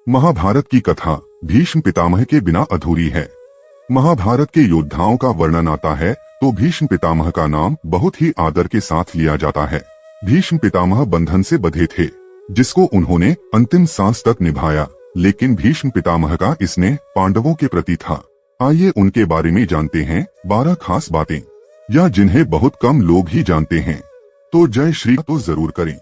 महाभारत की कथा भीष्म पितामह के बिना अधूरी है। महाभारत के योद्धाओं का वर्णन आता है तो भीष्म पितामह का नाम बहुत ही आदर के साथ लिया जाता है। भीष्म पितामह बंधन से बंधे थे, जिसको उन्होंने अंतिम सांस तक निभाया, लेकिन भीष्म पितामह का स्नेह पांडवों के प्रति था। आइए उनके बारे में जानते हैं 12 खास बातें, या जिन्हें बहुत कम लोग ही जानते हैं। तो जय श्री तो जरूर करें।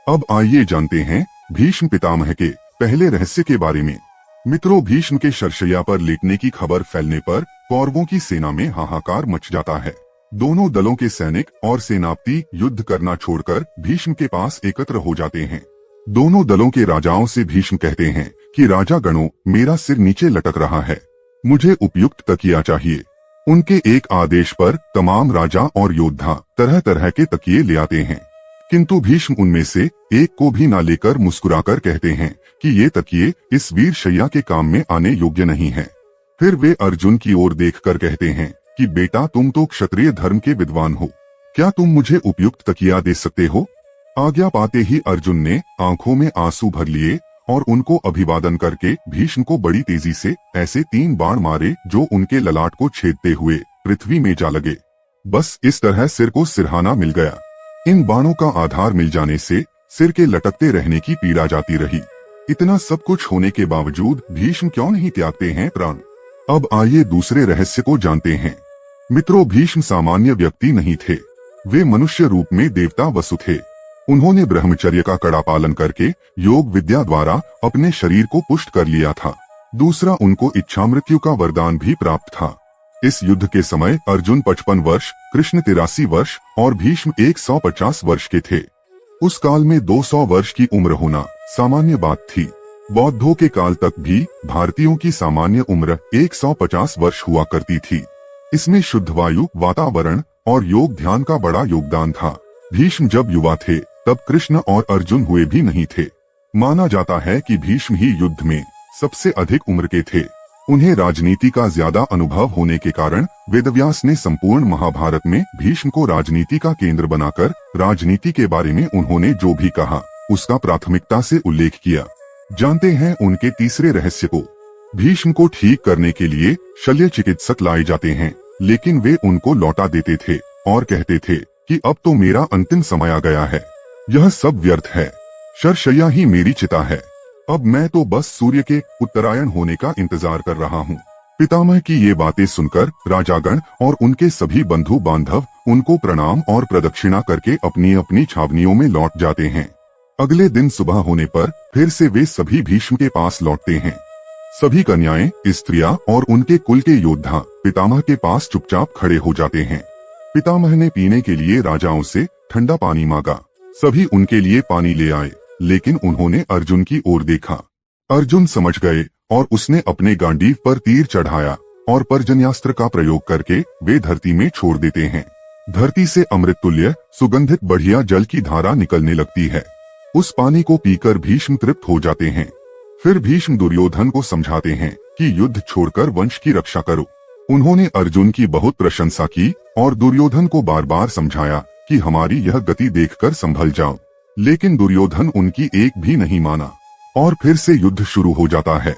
अब आइए जानते हैं भीष्म पितामह के पहले रहस्य के बारे में। मित्रों, भीष्म के शरशैया पर लेटने की खबर फैलने पर कौरवों की सेना में हाहाकार मच जाता है। दोनों दलों के सैनिक और सेनापति युद्ध करना छोड़कर भीष्म के पास एकत्र हो जाते हैं। दोनों दलों के राजाओं से भीष्म कहते हैं कि राजा गणों, मेरा सिर नीचे लटक रहा है, मुझे उपयुक्त तकिया चाहिए। उनके एक आदेश पर तमाम राजा और योद्धा तरह तरह के तकिए ले आते हैं, किंतु भीष्म उनमें से एक को भी न लेकर मुस्कुराकर कहते हैं कि ये तकिए इस वीर शैया के काम में आने योग्य नहीं है। फिर वे अर्जुन की ओर देखकर कहते हैं कि बेटा, तुम तो क्षत्रिय धर्म के विद्वान हो, क्या तुम मुझे उपयुक्त तकिया दे सकते हो? आज्ञा पाते ही अर्जुन ने आंखों में आंसू भर लिए और उनको अभिवादन करके भीष्म को बड़ी तेजी से ऐसे 3 बाण मारे जो उनके ललाट को छेदते हुए पृथ्वी में जा लगे। बस इस तरह सिर को सिरहाना मिल गया। इन बाणों का आधार मिल जाने से सिर के लटकते रहने की पीड़ा जाती रही। इतना सब कुछ होने के बावजूद भीष्म क्यों नहीं त्यागते हैं प्राण? अब आइए दूसरे रहस्य को जानते हैं। मित्रों, भीष्म सामान्य व्यक्ति नहीं थे, वे मनुष्य रूप में देवता वसु थे। उन्होंने ब्रह्मचर्य का कड़ा पालन करके योग विद्या द्वारा अपने शरीर को पुष्ट कर लिया था। दूसरा, उनको इच्छा मृत्यु का वरदान भी प्राप्त था। इस युद्ध के समय अर्जुन 55 वर्ष, कृष्ण 83 वर्ष और भीष्म 150 वर्ष के थे। उस काल में 200 वर्ष की उम्र होना सामान्य बात थी। बौद्धों के काल तक भी भारतीयों की सामान्य उम्र 150 वर्ष हुआ करती थी। इसमें शुद्ध वायु, वातावरण और योग ध्यान का बड़ा योगदान था। भीष्म जब युवा थे तब कृष्ण और अर्जुन हुए भी नहीं थे। माना जाता है कि भीष्म ही युद्ध में सबसे अधिक उम्र के थे। उन्हें राजनीति का ज्यादा अनुभव होने के कारण वेदव्यास ने संपूर्ण महाभारत में भीष्म को राजनीति का केंद्र बनाकर राजनीति के बारे में उन्होंने जो भी कहा उसका प्राथमिकता से उल्लेख किया। जानते हैं उनके तीसरे रहस्य को। भीष्म को ठीक करने के लिए शल्य चिकित्सक लाए जाते हैं, लेकिन वे उनको लौटा देते थे और कहते थे कि अब तो मेरा अंतिम समय आ गया है, यह सब व्यर्थ है, शरशैया ही मेरी चिता है, अब मैं तो बस सूर्य के उत्तरायण होने का इंतजार कर रहा हूँ। पितामह की ये बातें सुनकर राजागण और उनके सभी बंधु बांधव उनको प्रणाम और प्रदक्षिणा करके अपनी अपनी छावनियों में लौट जाते हैं। अगले दिन सुबह होने पर फिर से वे सभी भीष्म के पास लौटते हैं। सभी कन्याएं, स्त्रियां और उनके कुल के योद्धा पितामह के पास चुपचाप खड़े हो जाते हैं। पितामह ने पीने के लिए राजाओं से ठंडा पानी मांगा। सभी उनके लिए पानी ले आए, लेकिन उन्होंने अर्जुन की ओर देखा। अर्जुन समझ गए और उसने अपने गांडीव पर तीर चढ़ाया और पर्जन्यास्त्र का प्रयोग करके वे धरती में छोड़ देते हैं। धरती से अमृत तुल्य सुगंधित बढ़िया जल की धारा निकलने लगती है। उस पानी को पीकर भीष्म तृप्त हो जाते हैं। फिर भीष्म दुर्योधन को समझाते हैं कि युद्ध छोड़कर वंश की रक्षा करो। उन्होंने अर्जुन की बहुत प्रशंसा की और दुर्योधन को बार बार समझाया कि हमारी यह गति देखकर संभल जाओ, लेकिन दुर्योधन उनकी एक भी नहीं माना और फिर से युद्ध शुरू हो जाता है।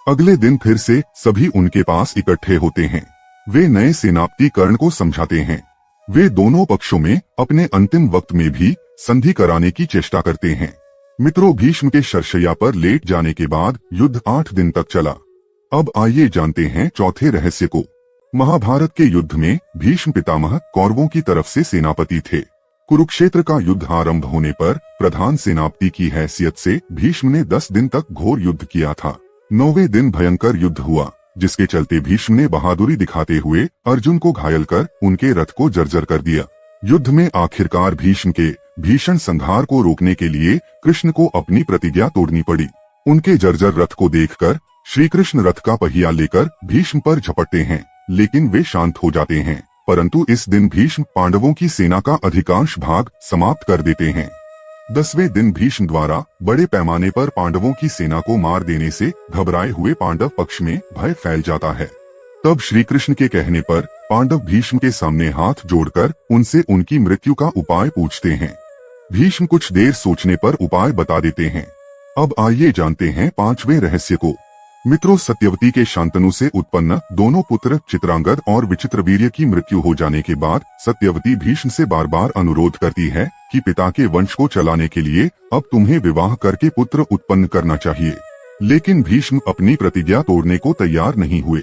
अगले दिन फिर से सभी उनके पास इकट्ठे होते हैं। वे नए सेनापति कर्ण को समझाते हैं। वे दोनों पक्षों में अपने अंतिम वक्त में भी संधि कराने की चेष्टा करते हैं। मित्रों, भीष्म के शरशैया पर लेट जाने के बाद युद्ध 8 दिन तक चला। अब आइए जानते हैं चौथे रहस्य को। महाभारत के युद्ध में भीष्म पितामह कौरवों की तरफ से सेनापति थे। कुरुक्षेत्र का युद्ध आरंभ होने पर प्रधान सेनापति की हैसियत से भीष्म ने 10 दिन तक घोर युद्ध किया था। 9वें दिन भयंकर युद्ध हुआ, जिसके चलते भीष्म ने बहादुरी दिखाते हुए अर्जुन को घायल कर उनके रथ को जर्जर कर दिया। युद्ध में आखिरकार भीष्म के भीषण संहार को रोकने के लिए कृष्ण को अपनी प्रतिज्ञा तोड़नी पड़ी। उनके जर्जर रथ को देखकर श्री कृष्ण रथ का पहिया लेकर भीष्म पर झपटते हैं, लेकिन वे शांत हो जाते हैं। परंतु इस दिन भीष्म पांडवों की सेना का अधिकांश भाग समाप्त कर देते हैं। 10वें दिन भीष्म द्वारा बड़े पैमाने पर पांडवों की सेना को मार देने से घबराए हुए पांडव पक्ष में भय फैल जाता है। तब श्री कृष्ण के कहने पर पांडव भीष्म के सामने हाथ जोड़कर उनसे उनकी मृत्यु का उपाय पूछते हैं। भीष्म कुछ देर सोचने पर उपाय बता देते हैं। अब आइए जानते हैं पांचवें रहस्य को। मित्रों, सत्यवती के शांतनु से उत्पन्न दोनों पुत्र चित्रांगद और विचित्रवीर्य की मृत्यु हो जाने के बाद सत्यवती भीष्म से बार बार अनुरोध करती है कि पिता के वंश को चलाने के लिए अब तुम्हें विवाह करके पुत्र उत्पन्न करना चाहिए। लेकिन भीष्म अपनी प्रतिज्ञा तोड़ने को तैयार नहीं हुए।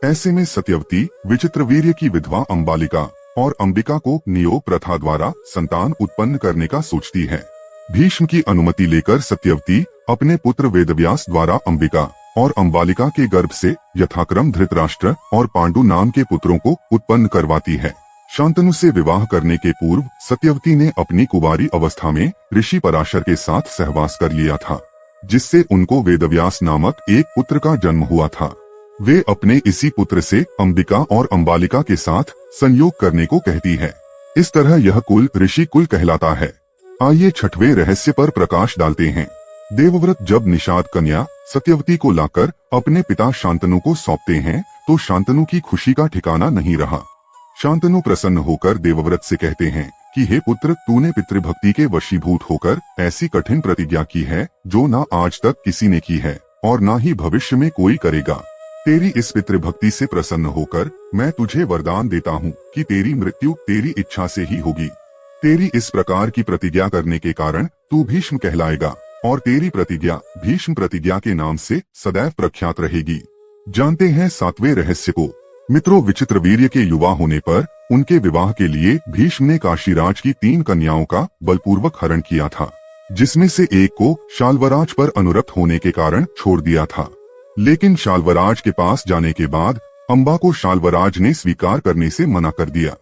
ऐसे में सत्यवती विचित्रवीर्य की विधवा अंबालिका और अंबिका को नियोग प्रथा द्वारा संतान उत्पन्न करने का सोचती है। भीष्म की अनुमति लेकर सत्यवती अपने पुत्र वेदव्यास द्वारा अंबिका और अंबालिका के गर्भ से यथाक्रम धृतराष्ट्र और पांडु नाम के पुत्रों को उत्पन्न करवाती है। शांतनु से विवाह करने के पूर्व सत्यवती ने अपनी कुंवारी अवस्था में ऋषि पराशर के साथ सहवास कर लिया था, जिससे उनको वेदव्यास नामक एक पुत्र का जन्म हुआ था। वे अपने इसी पुत्र से अंबिका और अंबालिका के साथ संयोग करने को कहती है। इस तरह यह कुल ऋषि कुल कहलाता है। आइए छठवें रहस्य पर प्रकाश डालते हैं। देवव्रत जब निषाद कन्या सत्यवती को लाकर अपने पिता शांतनु को सौंपते हैं तो शांतनु की खुशी का ठिकाना नहीं रहा। शांतनु प्रसन्न होकर देवव्रत से कहते हैं कि हे पुत्र, तूने पितृभक्ति के वशीभूत होकर ऐसी कठिन प्रतिज्ञा की है जो ना आज तक किसी ने की है और ना ही भविष्य में कोई करेगा। तेरी इस पितृभक्ति से प्रसन्न होकर मैं तुझे वरदान देता हूँ कि तेरी मृत्यु तेरी इच्छा से ही होगी। तेरी इस प्रकार की प्रतिज्ञा करने के कारण तू भीष्म कहलाएगा और तेरी प्रतिज्ञा भीष्म प्रतिज्ञा के नाम से सदैव प्रख्यात रहेगी। जानते हैं सातवें रहस्य को। मित्रों, विचित्रवीर्य के युवा होने पर उनके विवाह के लिए भीष्म ने काशीराज की 3 कन्याओं का बलपूर्वक हरण किया था, जिसमें से एक को शाल्वराज पर अनुरक्त होने के कारण छोड़ दिया था। लेकिन शाल्वराज के पास जाने के बाद अंबा को शाल्वराज ने स्वीकार करने से मना कर दिया।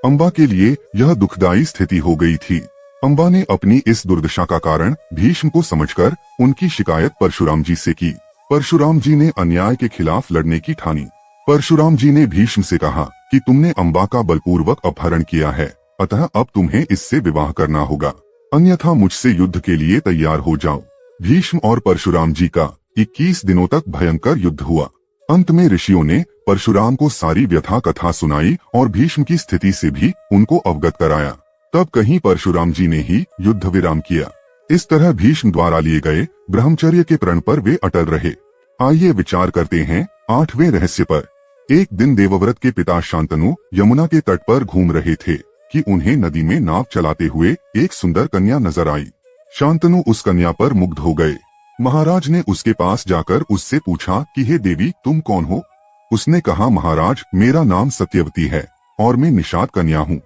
अंबा के लिए यह दुखदायी स्थिति हो गई थी। अंबा ने अपनी इस दुर्दशा का कारण भीष्म को समझकर उनकी शिकायत परशुराम जी से की। परशुराम जी ने अन्याय के खिलाफ लड़ने की ठानी। परशुराम जी ने भीष्म से कहा कि तुमने अंबा का बलपूर्वक अपहरण किया है, अतः अब तुम्हें इससे विवाह करना होगा, अन्यथा मुझसे युद्ध के लिए तैयार हो जाओ। भीष्म और परशुराम जी का 21 दिनों तक भयंकर युद्ध हुआ। अंत में ऋषियों ने परशुराम को सारी व्यथा कथा सुनाई और भीष्म की स्थिति से भी उनको अवगत कराया। तब कहीं परशुराम जी ने ही युद्ध विराम किया। इस तरह भीष्म द्वारा लिए गए ब्रह्मचर्य के प्रण पर वे अटल रहे। आइए विचार करते हैं 8वें रहस्य पर। एक दिन देवव्रत के पिता शांतनु यमुना के तट पर घूम रहे थे कि उन्हें नदी में नाव चलाते हुए एक सुंदर कन्या नजर आई। शांतनु उस कन्या पर मुग्ध हो गए। महाराज ने उसके पास जाकर उससे पूछा कि हे देवी, तुम कौन हो? उसने कहा, महाराज, मेरा नाम सत्यवती है और मैं निषाद कन्या हूँ।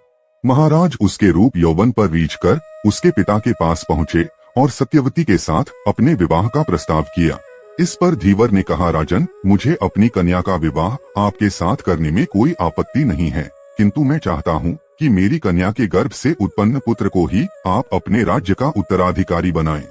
महाराज उसके रूप यौवन पर रीझकर उसके पिता के पास पहुँचे और सत्यवती के साथ अपने विवाह का प्रस्ताव किया। इस पर धीवर ने कहा, राजन, मुझे अपनी कन्या का विवाह आपके साथ करने में कोई आपत्ति नहीं है, किंतु मैं चाहता हूँ कि मेरी कन्या के गर्भ से उत्पन्न पुत्र को ही आप अपने राज्य का उत्तराधिकारी बनाएं,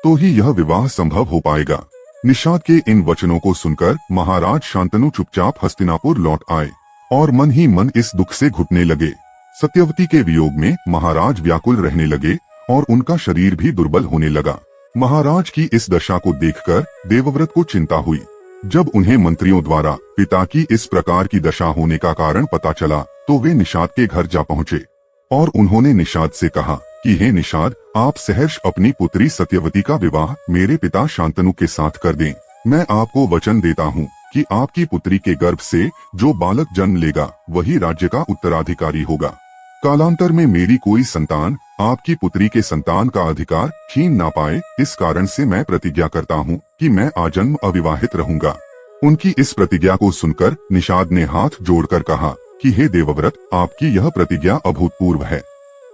तो ही यह विवाह संभव हो पाएगा। निषाद के इन वचनों को सुनकर महाराज शांतनु चुपचाप हस्तिनापुर लौट आए और मन ही मन इस दुख से घुटने लगे। सत्यवती के वियोग में महाराज व्याकुल रहने लगे और उनका शरीर भी दुर्बल होने लगा। महाराज की इस दशा को देखकर देवव्रत को चिंता हुई। जब उन्हें मंत्रियों द्वारा पिता की इस प्रकार की दशा होने का कारण पता चला तो वे निषाद के घर जा पहुँचे और उन्होंने निषाद से कहा कि हे निषाद, आप सहर्ष अपनी पुत्री सत्यवती का विवाह मेरे पिता शांतनु के साथ कर दें। मैं आपको वचन देता हूँ कि आपकी पुत्री के गर्भ से जो बालक जन्म लेगा वही राज्य का उत्तराधिकारी होगा। कालांतर में मेरी कोई संतान आपकी पुत्री के संतान का अधिकार छीन ना पाए, इस कारण से मैं प्रतिज्ञा करता हूँ कि मैं आजन्म अविवाहित रहूंगा। उनकी इस प्रतिज्ञा को सुनकर निषाद ने हाथ जोड़कर कहा कि हे देवव्रत, आपकी यह प्रतिज्ञा अभूतपूर्व है।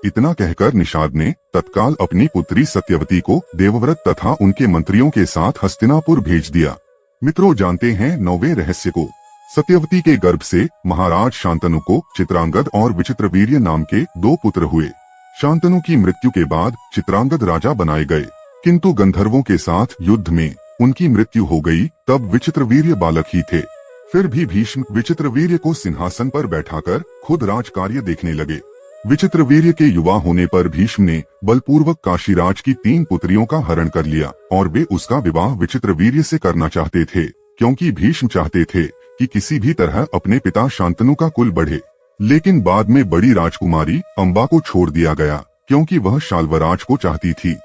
इतना कहकर निषाद ने तत्काल अपनी पुत्री सत्यवती को देवव्रत तथा उनके मंत्रियों के साथ हस्तिनापुर भेज दिया। मित्रों, जानते हैं 9वें रहस्य को। सत्यवती के गर्भ से महाराज शांतनु को चित्रांगद और विचित्रवीर्य नाम के 2 पुत्र हुए। शांतनु की मृत्यु के बाद चित्रांगद राजा बनाए गए, किंतु गंधर्वों के साथ युद्ध में उनकी मृत्यु हो गई। तब विचित्रवीर्य बालक ही थे। फिर भी भीष्म विचित्रवीर्य को सिंहासन पर बैठाकर खुद राज कार्य देखने लगे। विचित्रवीर्य के युवा होने पर भीष्म ने बलपूर्वक काशीराज की 3 पुत्रियों का हरण कर लिया और वे उसका विवाह विचित्रवीर्य से करना चाहते थे, क्योंकि भीष्म चाहते थे कि किसी भी तरह अपने पिता शांतनु का कुल बढ़े। लेकिन बाद में बड़ी राजकुमारी अंबा को छोड़ दिया गया, क्योंकि वह शाल्वराज को चाहती थी।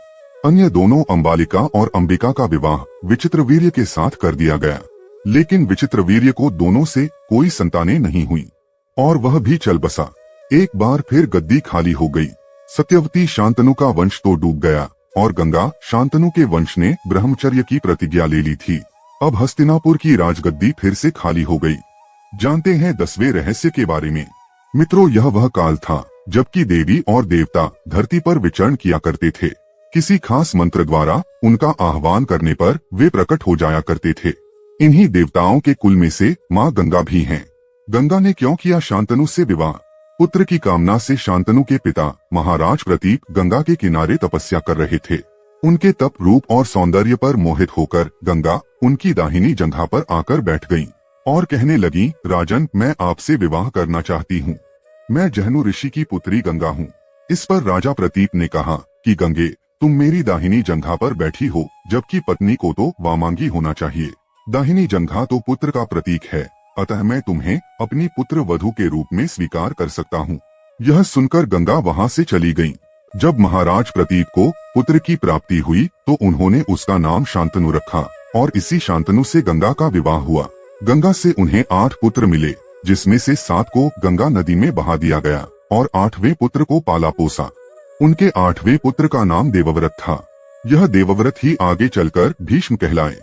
अन्य दोनों अंबालिका और अंबिका का विवाह विचित्रवीर्य के साथ कर दिया गया, लेकिन विचित्रवीर्य को दोनों से कोई संतानें नहीं हुई और वह भी चल बसा। एक बार फिर गद्दी खाली हो गई। सत्यवती शांतनु का वंश तो डूब गया और गंगा शांतनु के वंश ने ब्रह्मचर्य की प्रतिज्ञा ले ली थी। अब हस्तिनापुर की राजगद्दी फिर से खाली हो गई। जानते हैं 10वें रहस्य के बारे में। मित्रों, यह वह काल था जबकि देवी और देवता धरती पर विचरण किया करते थे। किसी खास मंत्र द्वारा उनका आह्वान करने पर वे प्रकट हो जाया करते थे। इन्हीं देवताओं के कुल में से माँ गंगा भी हैं। गंगा ने क्यों किया शांतनु से विवाह? पुत्र की कामना से शांतनु के पिता महाराज प्रतीप गंगा के किनारे तपस्या कर रहे थे। उनके तप, रूप और सौंदर्य पर मोहित होकर गंगा उनकी दाहिनी जंघा पर आकर बैठ गईं और कहने लगी, राजन, मैं आपसे विवाह करना चाहती हूँ। मैं जहनु ऋषि की पुत्री गंगा हूँ। इस पर राजा प्रतीप ने कहा कि गंगे, तुम मेरी दाहिनी जंघा पर बैठी हो, जबकि पत्नी को तो वामांगी होना चाहिए। दाहिनी जंघा तो पुत्र का प्रतीक है, अतः मैं तुम्हें अपनी पुत्र वधू के रूप में स्वीकार कर सकता हूँ। यह सुनकर गंगा वहाँ से चली गयी। जब महाराज प्रतीप को पुत्र की प्राप्ति हुई तो उन्होंने उसका नाम शांतनु रखा और इसी शांतनु से गंगा का विवाह हुआ। गंगा से उन्हें 8 पुत्र मिले, जिसमें से 7 को गंगा नदी में बहा दिया गया और 8वें पुत्र को पाला पोसा। उनके 8वें पुत्र का नाम देवव्रत था। यह देवव्रत ही आगे चलकर भीष्म कहलाए।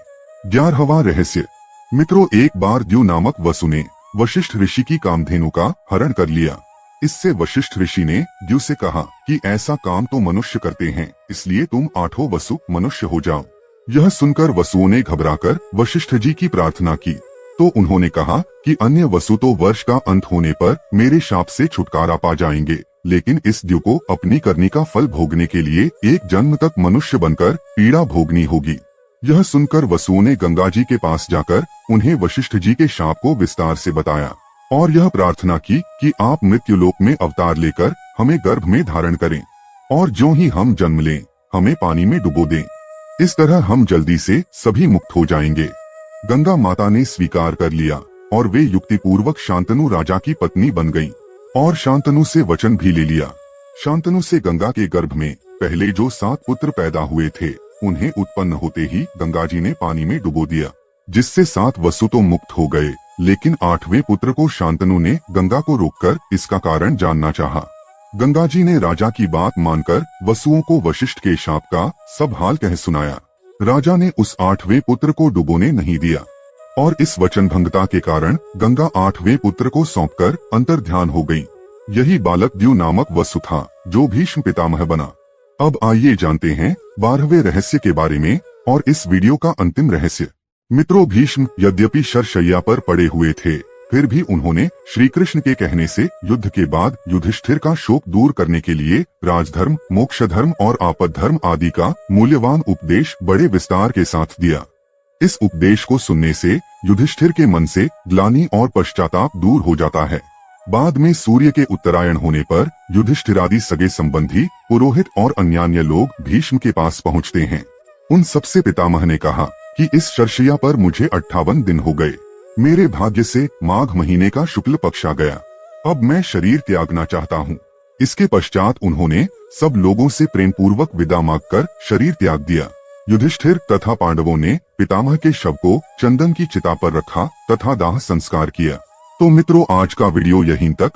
11वां रहस्य। मित्रों, एक बार द्यू नामक वसु ने वशिष्ठ ऋषि की कामधेनु का हरण कर लिया। इससे वशिष्ठ ऋषि ने द्यू से कहा कि ऐसा काम तो मनुष्य करते हैं, इसलिए तुम 8वां वसु मनुष्य हो जाओ। यह सुनकर वसुओं ने घबराकर वशिष्ठ जी की प्रार्थना की तो उन्होंने कहा कि अन्य वसु तो वर्ष का अंत होने पर मेरे शाप से छुटकारा पा जाएंगे, लेकिन इस द्यू को अपनी करनी का फल भोगने के लिए एक जन्म तक मनुष्य बनकर पीड़ा भोगनी होगी। यह सुनकर वसुओं ने गंगा जी के पास जाकर उन्हें वशिष्ठ जी के शाप को विस्तार से बताया और यह प्रार्थना की कि आप मृत्युलोक में अवतार लेकर हमें गर्भ में धारण करें और जो ही हम जन्म लें हमें पानी में डुबो दें। इस तरह हम जल्दी से सभी मुक्त हो जाएंगे। गंगा माता ने स्वीकार कर लिया और वे युक्तिपूर्वक शांतनु राजा की पत्नी बन गईं और शांतनु से वचन भी ले लिया। शांतनु से गंगा के गर्भ में पहले जो 7 पुत्र पैदा हुए थे, उन्हें उत्पन्न होते ही गंगा जी ने पानी में डुबो दिया, जिससे 7 वसु तो मुक्त हो गए, लेकिन 8वें पुत्र को शांतनु ने गंगा को रोककर इसका कारण जानना चाहा। गंगा जी ने राजा की बात मानकर वसुओं को वशिष्ठ के शाप का सब हाल कह सुनाया। राजा ने उस 8वें पुत्र को डुबोने नहीं दिया और इस वचन भंगता के कारण गंगा 8वें पुत्र को सौंपकर अंतर्ध्यान हो गई। यही बालक द्यू नामक वसु था जो भीष्म पितामह बना। अब आइए जानते हैं 12वें रहस्य के बारे में और इस वीडियो का अंतिम रहस्य। मित्रों, भीष्म यद्यपि शरशैया पर पड़े हुए थे, फिर भी उन्होंने श्री कृष्ण के कहने से युद्ध के बाद युधिष्ठिर का शोक दूर करने के लिए राजधर्म, मोक्ष धर्म और आपद धर्म आदि का मूल्यवान उपदेश बड़े विस्तार के साथ दिया। इस उपदेश को सुनने से युधिष्ठिर के मन से ग्लानि और पश्चाताप दूर हो जाता है। बाद में सूर्य के उत्तरायण होने पर युधिष्ठिरादि सगे संबंधी, पुरोहित और अन्यान्य लोग भीष्म के पास पहुँचते हैं। उन सबसे पितामह ने कहा कि इस शरशैया पर मुझे 58 दिन हो गए। मेरे भाग्य से माघ महीने का शुक्ल पक्ष आ गया। अब मैं शरीर त्यागना चाहता हूँ। इसके पश्चात उन्होंने सब लोगों से प्रेम पूर्वक विदा मांगकर शरीर त्याग दिया। युधिष्ठिर तथा पांडवों ने पितामह के शव को चंदन की चिता पर रखा तथा दाह संस्कार किया। तो मित्रों, आज का वीडियो यहीं तक।